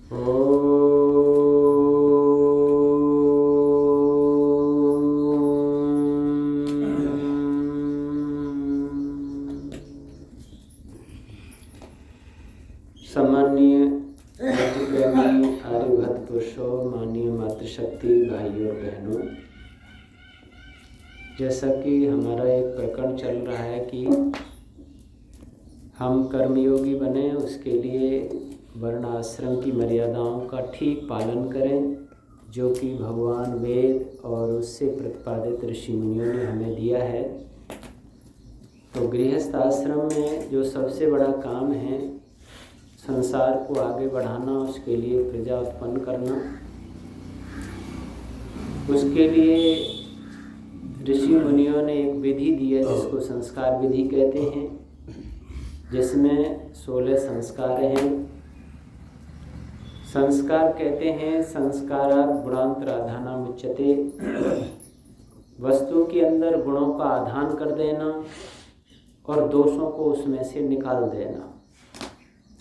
सम्मानीय प्रेमी आर्यभट्ट पुरुषों, माननीय मातृशक्ति भाइयों और बहनों, जैसा कि हमारा एक प्रकरण चल रहा है कि हम कर्मयोगी बने, उसके लिए वर्ण आश्रम की मर्यादाओं का ठीक पालन करें, जो कि भगवान वेद और उससे प्रतिपादित ऋषि मुनियों ने हमें दिया है। तो गृहस्थ आश्रम में जो सबसे बड़ा काम है संसार को आगे बढ़ाना, उसके लिए प्रजा उत्पन्न करना, उसके लिए ऋषि मुनियों ने एक विधि दी है जिसको संस्कार विधि कहते हैं, जिसमें 16 संस्कार हैं। संस्कार कहते हैं संस्कारात् गुणांतराधानम् उच्यते, वस्तु के अंदर गुणों का आधान कर देना और दोषों को उसमें से निकाल देना,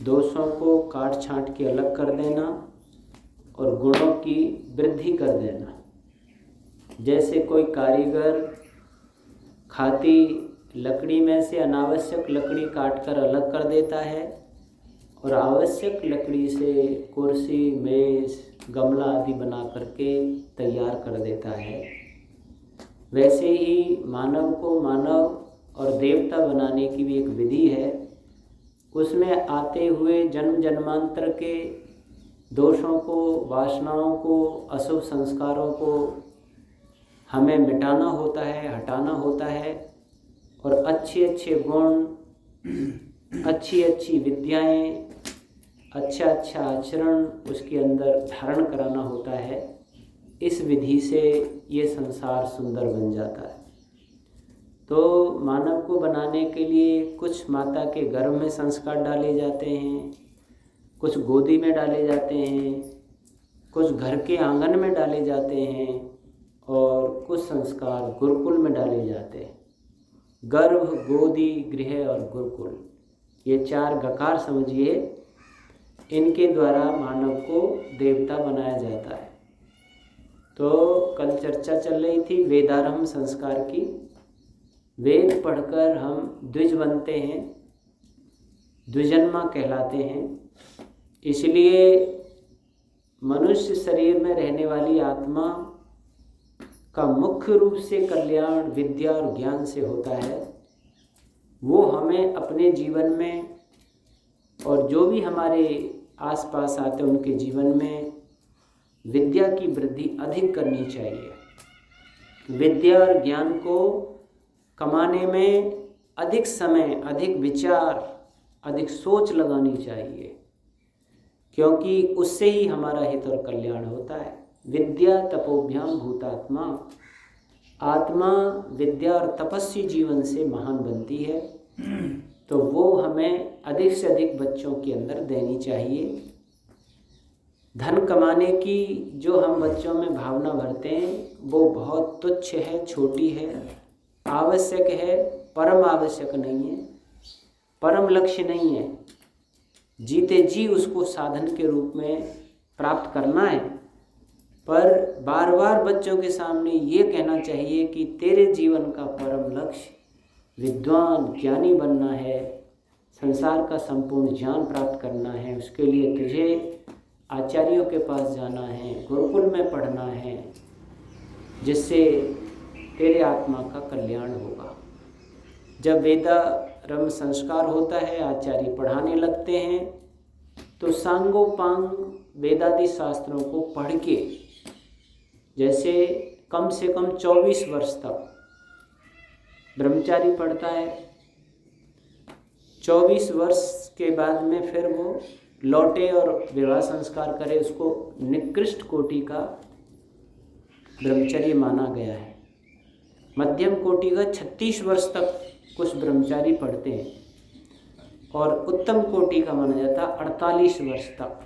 दोषों को काट छांट के अलग कर देना और गुणों की वृद्धि कर देना। जैसे कोई कारीगर खाती लकड़ी में से अनावश्यक लकड़ी काटकर अलग कर देता है और आवश्यक लकड़ी से कुर्सी, मेज, गमला आदि बना करके तैयार कर देता है, वैसे ही मानव को मानव और देवता बनाने की भी एक विधि है। उसमें आते हुए जन्म जन्मांतर के दोषों को, वासनाओं को, अशुभ संस्कारों को हमें मिटाना होता है, हटाना होता है और अच्छे अच्छे गुण, अच्छी अच्छी विद्याएं, अच्छा अच्छा आचरण उसके अंदर धारण कराना होता है। इस विधि से ये संसार सुंदर बन जाता है। तो मानव को बनाने के लिए कुछ माता के गर्भ में संस्कार डाले जाते हैं, कुछ गोदी में डाले जाते हैं, कुछ घर के आंगन में डाले जाते हैं और कुछ संस्कार गुरुकुल में डाले जाते हैं। गर्भ, गोदी, गृह और गुरुकुल, ये 4 गकार समझिए, इनके द्वारा मानव को देवता बनाया जाता है। तो कल चर्चा चल रही थी वेदारंभ संस्कार की। वेद पढ़कर हम द्विज बनते हैं, द्विजन्मा कहलाते हैं। इसलिए मनुष्य शरीर में रहने वाली आत्मा का मुख्य रूप से कल्याण विद्या और ज्ञान से होता है। वो हमें अपने जीवन में और जो भी हमारे आसपास आते हैं उनके जीवन में विद्या की वृद्धि अधिक करनी चाहिए। विद्या और ज्ञान को कमाने में अधिक समय, अधिक विचार, अधिक सोच लगानी चाहिए, क्योंकि उससे ही हमारा हित और कल्याण होता है। विद्या तपोभ्याम भूतात्मा, आत्मा विद्या और तपस्वी जीवन से महान बनती है। तो वो हमें अधिक से अधिक बच्चों के अंदर देनी चाहिए। धन कमाने की जो हम बच्चों में भावना भरते हैं वो बहुत तुच्छ है, छोटी है, आवश्यक है, परम आवश्यक नहीं है, परम लक्ष्य नहीं है। जीते जी उसको साधन के रूप में प्राप्त करना है, पर बार बार बच्चों के सामने ये कहना चाहिए कि तेरे जीवन का परम लक्ष्य विद्वान, ज्ञानी बनना है, संसार का संपूर्ण ज्ञान प्राप्त करना है। उसके लिए तुझे आचार्यों के पास जाना है, गुरुकुल में पढ़ना है, जिससे तेरे आत्मा का कल्याण होगा। जब वेदारंभ संस्कार होता है, आचार्य पढ़ाने लगते हैं, तो सांगोपांग वेदादि शास्त्रों को पढ़ के, जैसे कम से कम 24 वर्ष तक ब्रह्मचारी पढ़ता है, 24 वर्ष के बाद में फिर वो लौटे और विवाह संस्कार करे, उसको निकृष्ट कोटि का ब्रह्मचर्य माना गया है। मध्यम कोटि का 36 वर्ष तक कुछ ब्रह्मचारी पढ़ते हैं और उत्तम कोटि का माना जाता 48 वर्ष तक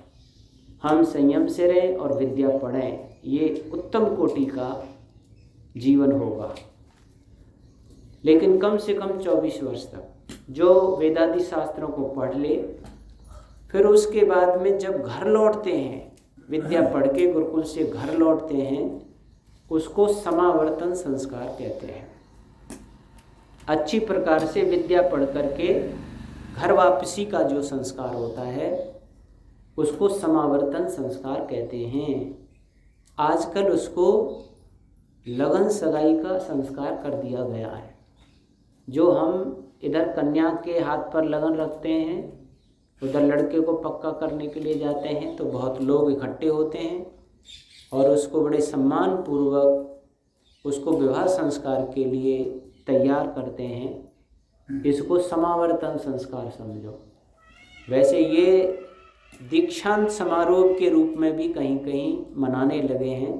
हम संयम से रहें और विद्या पढ़ें। ये उत्तम कोटि का जीवन होगा। लेकिन कम से कम 24 वर्ष तक जो वेदादि शास्त्रों को पढ़ ले, फिर उसके बाद में जब घर लौटते हैं, विद्या पढ़ के गुरुकुल से घर लौटते हैं, उसको समावर्तन संस्कार कहते हैं। अच्छी प्रकार से विद्या पढ़ करके घर वापसी का जो संस्कार होता है उसको समावर्तन संस्कार कहते हैं। आजकल उसको लगन सगाई का संस्कार कर दिया गया है। जो हम इधर कन्या के हाथ पर लगन रखते हैं, उधर लड़के को पक्का करने के लिए जाते हैं तो बहुत लोग इकट्ठे होते हैं और उसको बड़े सम्मान पूर्वक उसको विवाह संस्कार के लिए तैयार करते हैं। इसको समावर्तन संस्कार समझो। वैसे ये दीक्षांत समारोह के रूप में भी कहीं कहीं मनाने लगे हैं।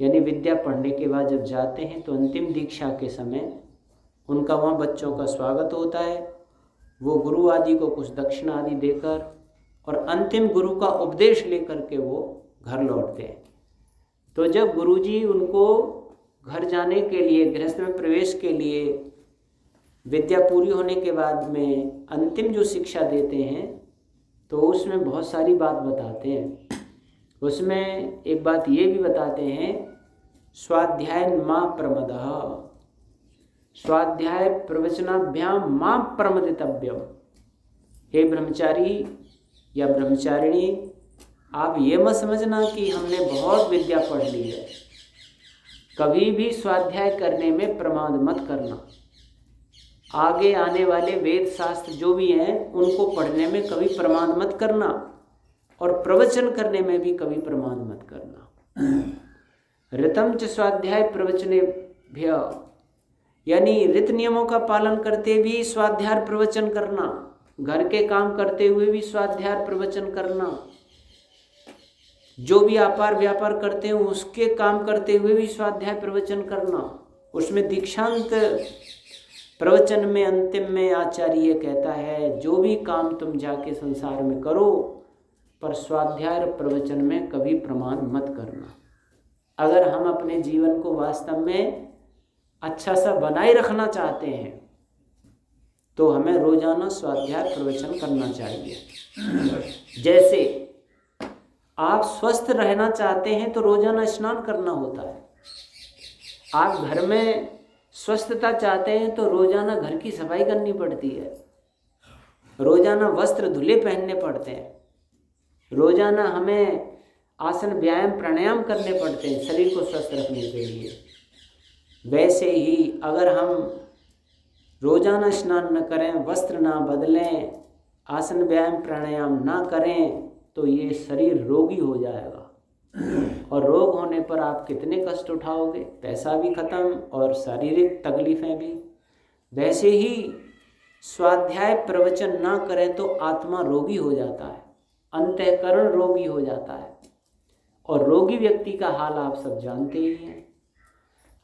यानी विद्या पढ़ने के बाद जब जाते हैं तो अंतिम दीक्षा के समय उनका वहाँ बच्चों का स्वागत होता है। वो गुरु आदि को कुछ दक्षिणा आदि देकर और अंतिम गुरु का उपदेश लेकर के वो घर लौटते हैं। तो जब गुरुजी उनको घर जाने के लिए, गृहस्थ में प्रवेश के लिए विद्या पूरी होने के बाद में अंतिम जो शिक्षा देते हैं तो उसमें बहुत सारी बात बताते हैं। उसमें एक बात ये भी बताते हैं, स्वाध्याय मां प्रमदः, स्वाध्याय प्रवचनाभ्याम मां प्रमदितव्यम। हे ब्रह्मचारी या ब्रह्मचारिणी, आप ये मत समझना कि हमने बहुत विद्या पढ़ ली है। कभी भी स्वाध्याय करने में प्रमाद मत करना। आगे आने वाले वेद शास्त्र जो भी हैं उनको पढ़ने में कभी प्रमाद मत करना और प्रवचन करने में भी कभी प्रमाद मत करना। ऋतम च स्वाध्याय प्रवचनेभ्य, यानी रीत नियमों का पालन करते भी स्वाध्याय प्रवचन करना, घर के काम करते हुए भी स्वाध्याय प्रवचन करना, जो भी व्यापार व्यापार करते हैं उसके काम करते हुए भी स्वाध्याय प्रवचन करना। उसमें दीक्षांत प्रवचन में अंतिम में आचार्य कहता है, जो भी काम तुम जाके संसार में करो पर स्वाध्याय प्रवचन में कभी प्रमाण मत करना। अगर हम अपने जीवन को वास्तव में अच्छा सा बनाए रखना चाहते हैं तो हमें रोजाना स्वाध्याय प्रवचन करना चाहिए। जैसे आप स्वस्थ रहना चाहते हैं तो रोजाना स्नान करना होता है। आप घर में स्वस्थता चाहते हैं तो रोजाना घर की सफाई करनी पड़ती है, रोजाना वस्त्र धुले पहनने पड़ते हैं, रोजाना हमें आसन व्यायाम प्राणायाम करने पड़ते हैं शरीर को स्वस्थ रखने के लिए। वैसे ही अगर हम रोजाना स्नान न करें, वस्त्र ना बदलें, आसन व्यायाम प्राणायाम ना करें तो ये शरीर रोगी हो जाएगा और रोग होने पर आप कितने कष्ट उठाओगे, पैसा भी खत्म और शारीरिक तकलीफें भी। वैसे ही स्वाध्याय प्रवचन ना करें तो आत्मा रोगी हो जाता है, अंतःकरण रोगी हो जाता है और रोगी व्यक्ति का हाल आप सब जानते ही हैं।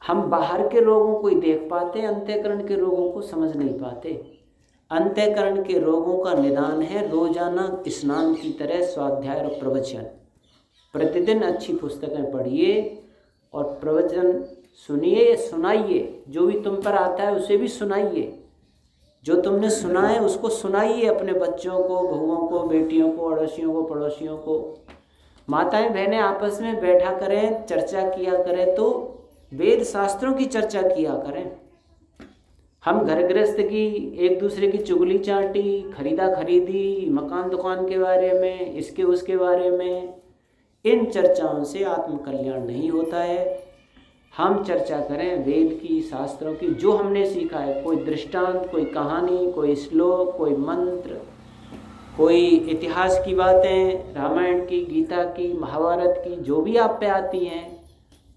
हम बाहर के रोगों को ही देख पाते, अंतःकरण के रोगों को समझ नहीं पाते। अंतःकरण के रोगों का निदान है रोजाना स्नान की तरह स्वाध्याय और प्रवचन। प्रतिदिन अच्छी पुस्तकें पढ़िए और प्रवचन सुनिए, सुनाइए। जो भी तुम पर आता है उसे भी सुनाइए, जो तुमने सुना है उसको सुनाइए अपने बच्चों को, बहुओं को, बेटियों को, अड़ोसियों को, पड़ोसियों को। माताएं बहनें आपस में बैठा करें, चर्चा किया करें तो वेद शास्त्रों की चर्चा किया करें। हम घर गृहस्थ की एक दूसरे की चुगली चाटी, खरीदा खरीदी, मकान दुकान के बारे में, इसके उसके बारे में, इन चर्चाओं से आत्मकल्याण नहीं होता है। हम चर्चा करें वेद की, शास्त्रों की, जो हमने सीखा है, कोई दृष्टांत, कोई कहानी, कोई श्लोक, कोई मंत्र, कोई इतिहास की बातें, रामायण की, गीता की, महाभारत की, जो भी आप पे आती हैं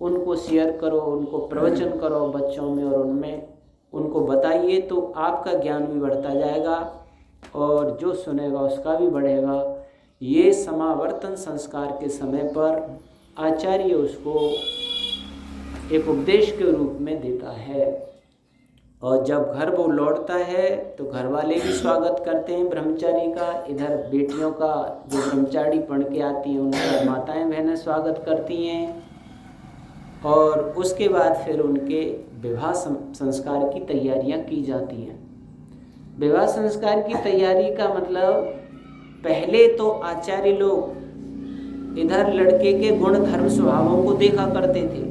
उनको शेयर करो, उनको प्रवचन करो बच्चों में और उनमें उनको बताइए तो आपका ज्ञान भी बढ़ता जाएगा और जो सुनेगा उसका भी बढ़ेगा। ये समावर्तन संस्कार के समय पर आचार्य उसको एक उपदेश के रूप में देता है। और जब घर वो लौटता है तो घर वाले भी स्वागत करते हैं ब्रह्मचारी का। इधर बेटियों का जो ब्रह्मचारी पढ़ के आती हैं उनका माताएं बहनें स्वागत करती हैं और उसके बाद फिर उनके विवाह संस्कार की तैयारियां की जाती हैं। विवाह संस्कार की तैयारी का मतलब पहले तो आचार्य लोग इधर लड़के के गुण धर्म स्वभावों को देखा करते थे,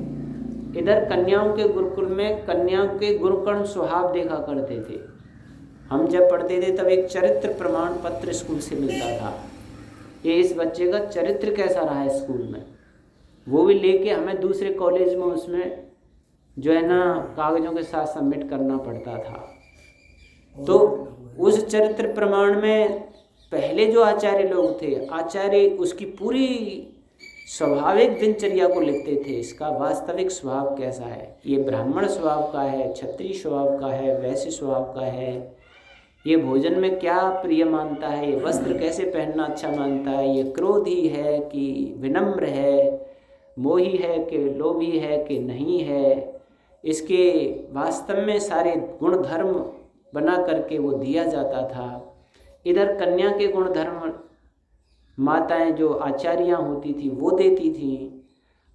इधर कन्याओं के गुरुकुल में कन्याओं के गुणकर्म स्वभाव देखा करते थे। हम जब पढ़ते थे तब एक चरित्र प्रमाण पत्र स्कूल से मिलता था, ये इस बच्चे का चरित्र कैसा रहा है स्कूल में, वो भी लेके हमें दूसरे कॉलेज में उसमें जो है ना कागज़ों के साथ सबमिट करना पड़ता था। तो उस चरित्र प्रमाण में पहले जो आचार्य लोग थे, आचार्य उसकी पूरी स्वाभाविक दिनचर्या को लिखते थे, इसका वास्तविक स्वभाव कैसा है, ये ब्राह्मण स्वभाव का है, क्षत्रिय स्वभाव का है, वैश्य स्वभाव का है, ये भोजन में क्या प्रिय मानता है, ये वस्त्र कैसे पहनना अच्छा मानता है, ये क्रोधी है कि विनम्र है, मोही है कि लोभी है कि नहीं है, इसके वास्तव में सारे गुण धर्म बना करके वो दिया जाता था। इधर कन्या के गुण धर्म माताएं जो आचार्यां होती थी वो देती थी।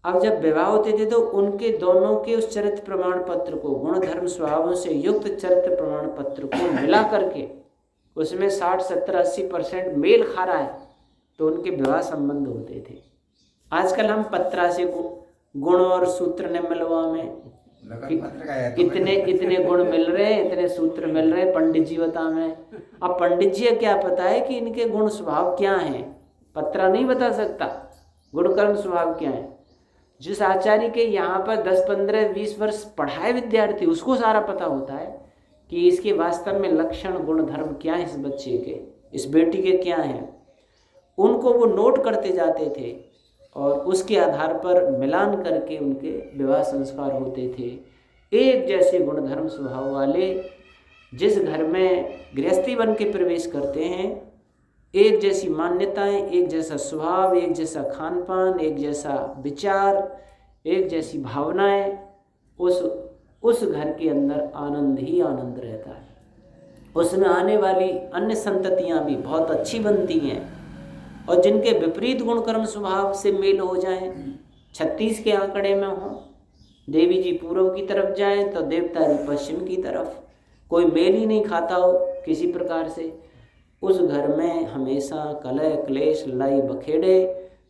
अब जब विवाह होते थे तो उनके दोनों के उस चरित्र प्रमाण पत्र को, गुण धर्म स्वभावों से युक्त चरित्र प्रमाण पत्र को मिला करके उसमें 60-70-80% मेल खा रहा है तो उनके विवाह संबंध होते थे। आजकल हम पत्रा से गुण और सूत्र ने मिलवा में इतने गुण मिल रहे हैं, इतने सूत्र मिल रहे हैं, पंडित जी बता में। अब पंडित जी क्या पता है कि इनके गुण स्वभाव क्या हैं, पत्रा नहीं बता सकता गुण कर्म स्वभाव क्या है। जिस आचार्य के यहाँ पर 10-15-20 वर्ष पढ़ाए विद्यार्थी उसको सारा पता होता है कि इसके वास्तव में लक्षण गुण धर्म क्या है, इस बच्चे के, इस बेटी के क्या हैं, उनको वो नोट करते जाते थे और उसके आधार पर मिलान करके उनके विवाह संस्कार होते थे। एक जैसे गुण धर्म स्वभाव वाले जिस घर में गृहस्थी बन के प्रवेश करते हैं, एक जैसी मान्यताएं, एक जैसा स्वभाव, एक जैसा खान पान, एक जैसा विचार, एक जैसी भावनाएं, उस घर के अंदर आनंद ही आनंद रहता है। उसमें आने वाली अन्य संततियां भी बहुत अच्छी बनती हैं और जिनके विपरीत गुण कर्म स्वभाव से मेल हो जाएं, 36 के आंकड़े में हो, देवी जी पूर्व की तरफ जाएं तो देवता जी पश्चिम की तरफ, कोई मेल ही नहीं खाता हो किसी प्रकार से, उस घर में हमेशा कलह क्लेश लड़ाई बखेड़े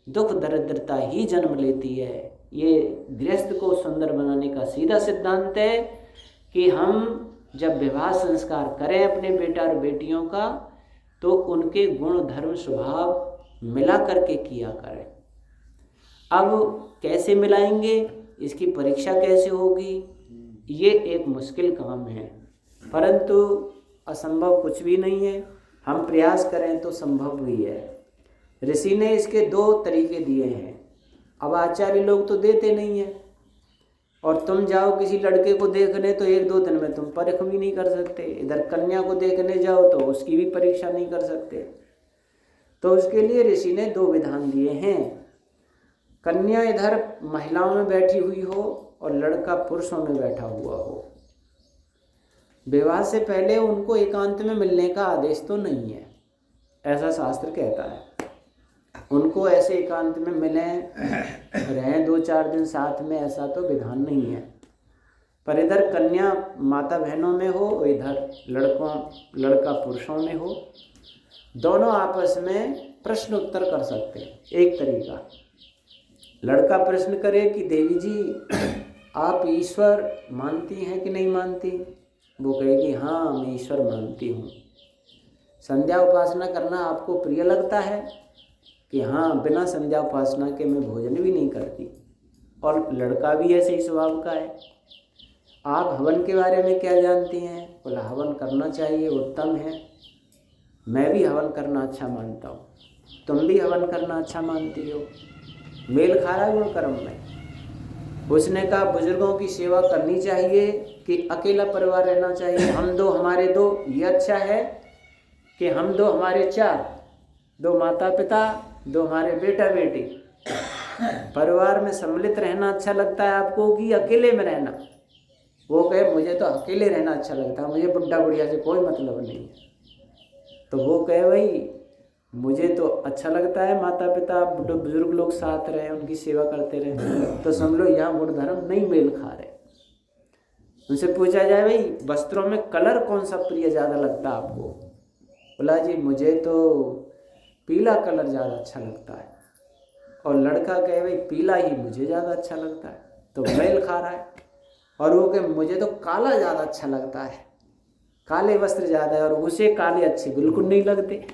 दुख दरिद्रता ही जन्म लेती है। ये गृहस्थ को सुंदर बनाने का सीधा सिद्धांत है कि हम जब विवाह संस्कार करें अपने बेटा और बेटियों का तो उनके गुण धर्म स्वभाव मिला करके किया करें। अब कैसे मिलाएंगे, इसकी परीक्षा कैसे होगी, ये एक मुश्किल काम है, परंतु असंभव कुछ भी नहीं है, हम प्रयास करें तो संभव भी है। ऋषि ने इसके 2 तरीके दिए हैं। अब आचार्य लोग तो देते नहीं हैं, और तुम जाओ किसी लड़के को देखने तो 1-2 दिन में तुम परख भी नहीं कर सकते, इधर कन्या को देखने जाओ तो उसकी भी परीक्षा नहीं कर सकते। तो उसके लिए ऋषि ने 2 विधान दिए हैं। कन्या इधर महिलाओं में बैठी हुई हो और लड़का पुरुषों में बैठा हुआ हो। विवाह से पहले उनको एकांत में मिलने का आदेश तो नहीं है, ऐसा शास्त्र कहता है। उनको ऐसे एकांत में मिलें, रहें 2-4 दिन साथ में, ऐसा तो विधान नहीं है। पर इधर कन्या माता बहनों में हो, इधर लड़का पुरुषों में हो, दोनों आपस में प्रश्न उत्तर कर सकते हैं। एक तरीका, लड़का प्रश्न करे कि देवी जी आप ईश्वर मानती हैं कि नहीं मानती, वो कहेगी हाँ मैं ईश्वर मानती हूँ। संध्या उपासना करना आपको प्रिय लगता है कि हाँ बिना संध्या उपासना के मैं भोजन भी नहीं करती, और लड़का भी ऐसे ही स्वभाव का है। आप हवन के बारे में क्या जानती हैं, बोला हवन करना चाहिए, उत्तम है, मैं भी हवन करना अच्छा मानता हूँ, तुम भी हवन करना अच्छा मानती हो, मेल खा रहा है गुण कर्म में। उसने कहा बुजुर्गों की सेवा करनी चाहिए कि अकेला परिवार रहना चाहिए, हम 2 हमारे 2, ये अच्छा है कि हम 2 हमारे 4, 2 माता पिता, 2 हमारे बेटा बेटी। परिवार में सम्मिलित रहना अच्छा लगता है आपको कि अकेले में रहना? वो कहे मुझे तो अकेले रहना अच्छा लगता है, मुझे बुढ़ा बुढ़िया से कोई मतलब नहीं है। तो वो कहे भाई मुझे तो अच्छा लगता है माता पिता बुजुर्ग लोग साथ रहे, उनकी सेवा करते रहे, तो समझ लो यहाँ गुण धर्म नहीं मेल खा रहे। उनसे पूछा जाए भाई वस्त्रों में कलर कौन सा प्रिय ज़्यादा लगता है आपको, बोला जी मुझे तो पीला कलर ज़्यादा अच्छा लगता है, और लड़का कहे भाई पीला ही मुझे ज़्यादा अच्छा लगता है, तो मेल खा रहा है। और वो कहे मुझे तो काला ज़्यादा अच्छा लगता है, काले वस्त्र ज़्यादा है, और उसे काले अच्छे बिल्कुल नहीं लगते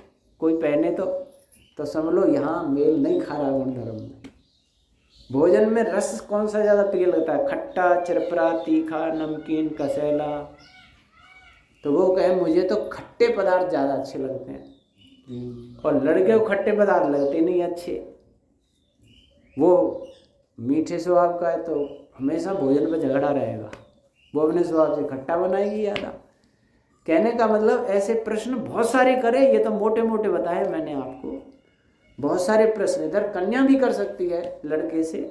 कोई पहने तो समझ लो यहाँ मेल नहीं खा रहा गुण धर्म में। भोजन में रस कौन सा ज़्यादा प्रिय लगता है, खट्टा, चिरपरा, तीखा, नमकीन, कसैला? तो वो कहे मुझे तो खट्टे पदार्थ ज़्यादा अच्छे लगते हैं, और लड़के को खट्टे पदार्थ लगते नहीं अच्छे। वो मीठे स्वभाव का है तो हमेशा भोजन पर झगड़ा रहेगा, वो अपने स्वभाव से खट्टा बनाएगी ज़्यादा। कहने का मतलब ऐसे प्रश्न बहुत सारे करे, ये तो मोटे मोटे बताए मैंने आपको, बहुत सारे प्रश्न। इधर कन्या भी कर सकती है लड़के से,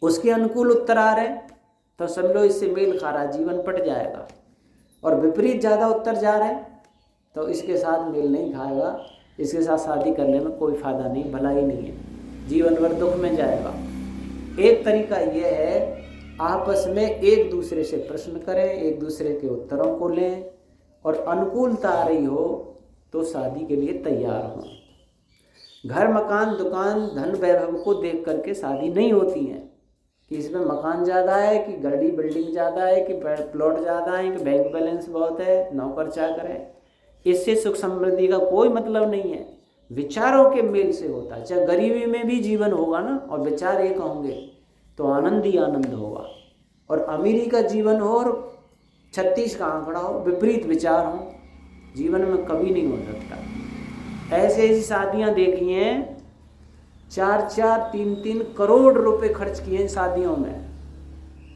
उसके अनुकूल उत्तर आ रहे तो समझ लो इससे मेल खा रहा, जीवन पट जाएगा। और विपरीत ज़्यादा उत्तर जा रहे हैं तो इसके साथ मेल नहीं खाएगा, इसके साथ शादी करने में कोई फ़ायदा नहीं, भलाई नहीं है, जीवन भर दुख में जाएगा। एक तरीका यह है आपस में एक दूसरे से प्रश्न करें, एक दूसरे के उत्तरों को लें, और अनुकूलता आ रही हो तो शादी के लिए तैयार हों। घर मकान दुकान धन वैभव को देख करके शादी नहीं होती है कि इसमें मकान ज़्यादा है, कि गाड़ी बिल्डिंग ज़्यादा है, कि प्लॉट ज़्यादा है, कि बैंक बैलेंस बहुत है, नौकर चाकर है। इससे सुख समृद्धि का कोई मतलब नहीं है, विचारों के मेल से होता है। चाहे गरीबी में भी जीवन होगा ना और विचार एक होंगे तो आनंद ही आनंद होगा। और अमीरी का जीवन हो और 36 का आंकड़ा हो, विपरीत विचार हो, जीवन में कभी नहीं हो सकता। ऐसे ऐसी शादियाँ देखी हैं, 4-4, 3-3 करोड़ रुपए खर्च किए हैं शादियों में,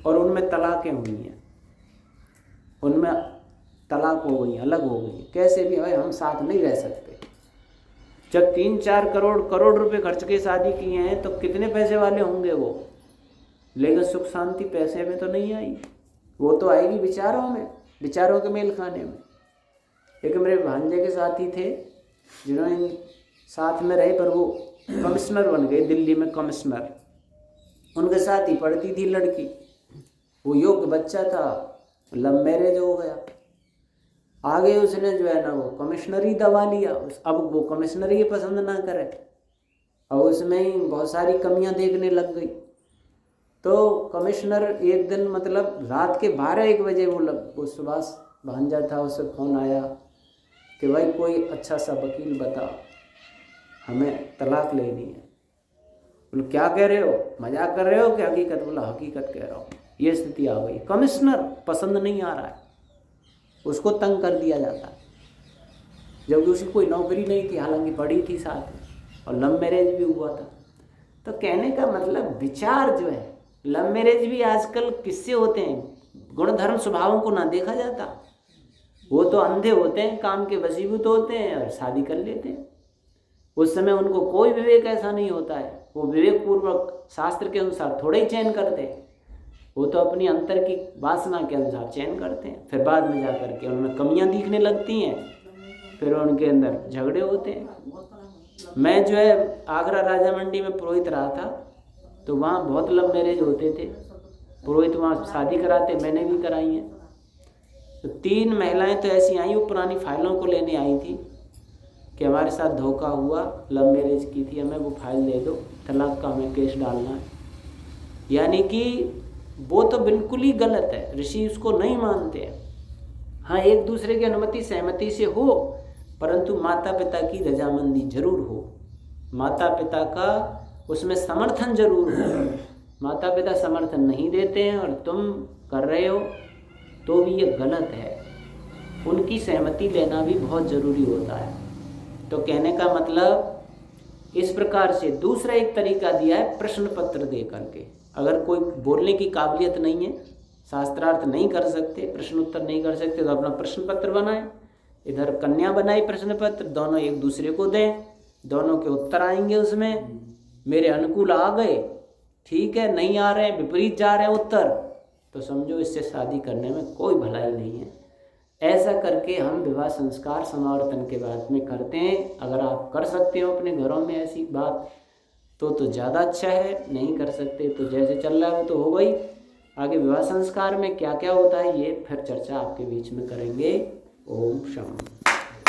और उनमें तलाकें हुई हैं, उनमें तलाक हो गई, अलग हो गई। कैसे भी भाई हम साथ नहीं रह सकते। जब 3-4 करोड़ रुपए खर्च के शादी किए हैं तो कितने पैसे वाले होंगे वो, लेकिन सुख शांति पैसे में तो नहीं आई, वो तो आएगी विचारों में, विचारों के मेल खाने में। एक मेरे भांजे के साथी थे जिन्होंने साथ में रहे, पर वो कमिश्नर बन गए, दिल्ली में कमिश्नर। उनके साथ ही पढ़ती थी लड़की, वो योग्य बच्चा था, लव मैरिज हो गया। आगे उसने जो है ना वो कमिश्नरी दबा लिया, अब वो कमिश्नरी पसंद ना करे, और उसमें ही बहुत सारी कमियां देखने लग गई। तो कमिश्नर एक दिन मतलब रात के 12-1 बजे वो सुभाष भांजा था, उससे फ़ोन आया कि भाई कोई अच्छा सा वकील बता, हमें तलाक लेनी है। बोले क्या कह रहे हो, मजाक कर रहे हो कि हकीकत? बोला हकीकत कह रहा हूँ। ये स्थिति आ गई, कमिश्नर पसंद नहीं आ रहा है, उसको तंग कर दिया जाता है, जबकि उसकी कोई नौकरी नहीं थी, हालांकि पढ़ी थी साथ में, और लव मैरिज भी हुआ था। तो कहने का मतलब विचार जो है, लव मैरिज भी आजकल किससे होते हैं, गुण धर्म स्वभावों को ना देखा जाता, वो तो अंधे होते हैं, काम के वशीभूत होते हैं और शादी कर लेते हैं। उस समय उनको कोई विवेक ऐसा नहीं होता है, वो विवेक पूर्वक शास्त्र के अनुसार थोड़े ही चयन करते हैं, वो तो अपनी अंतर की वासना के अनुसार चयन करते हैं। फिर बाद में जा करके उनमें कमियां दिखने लगती हैं, फिर उनके अंदर झगड़े होते हैं। मैं जो है आगरा राजा मंडी में पुरोहित रहा था, तो वहाँ बहुत लव मैरिज होते थे, पुरोहित वहाँ शादी कराते, मैंने भी कराई हैं। तो 3 महिलाएं तो ऐसी आई, वो पुरानी फाइलों को लेने आई थी कि हमारे साथ धोखा हुआ, लव मैरिज की थी, हमें वो फाइल दे दो, तलाक का हमें केस डालना है। यानी कि वो तो बिल्कुल ही गलत है, ऋषि उसको नहीं मानते हैं। हाँ, एक दूसरे की अनुमति सहमति से हो, परंतु माता पिता की रजामंदी जरूर हो, माता पिता का उसमें समर्थन जरूर हो। माता पिता समर्थन नहीं देते हैं और तुम कर रहे हो तो भी ये गलत है, उनकी सहमति लेना भी बहुत ज़रूरी होता है। तो कहने का मतलब इस प्रकार से दूसरा एक तरीका दिया है प्रश्न पत्र दे करके। अगर कोई बोलने की काबिलियत नहीं है, शास्त्रार्थ नहीं कर सकते, प्रश्न उत्तर नहीं कर सकते, तो अपना प्रश्न पत्र बनाएं। इधर कन्या बनाई प्रश्न पत्र, दोनों एक दूसरे को दें, दोनों के उत्तर आएंगे उसमें। मेरे अनुकूल आ गए ठीक है, नहीं आ रहे हैं, विपरीत जा रहे हैं उत्तर, तो समझो इससे शादी करने में कोई भलाई नहीं है। ऐसा करके हम विवाह संस्कार समावर्तन के बाद में करते हैं। अगर आप कर सकते हो अपने घरों में ऐसी बात तो ज़्यादा अच्छा है, नहीं कर सकते तो जैसे चल रहा है वो तो हो गई। आगे विवाह संस्कार में क्या क्या होता है ये फिर चर्चा आपके बीच में करेंगे। ओम शांति।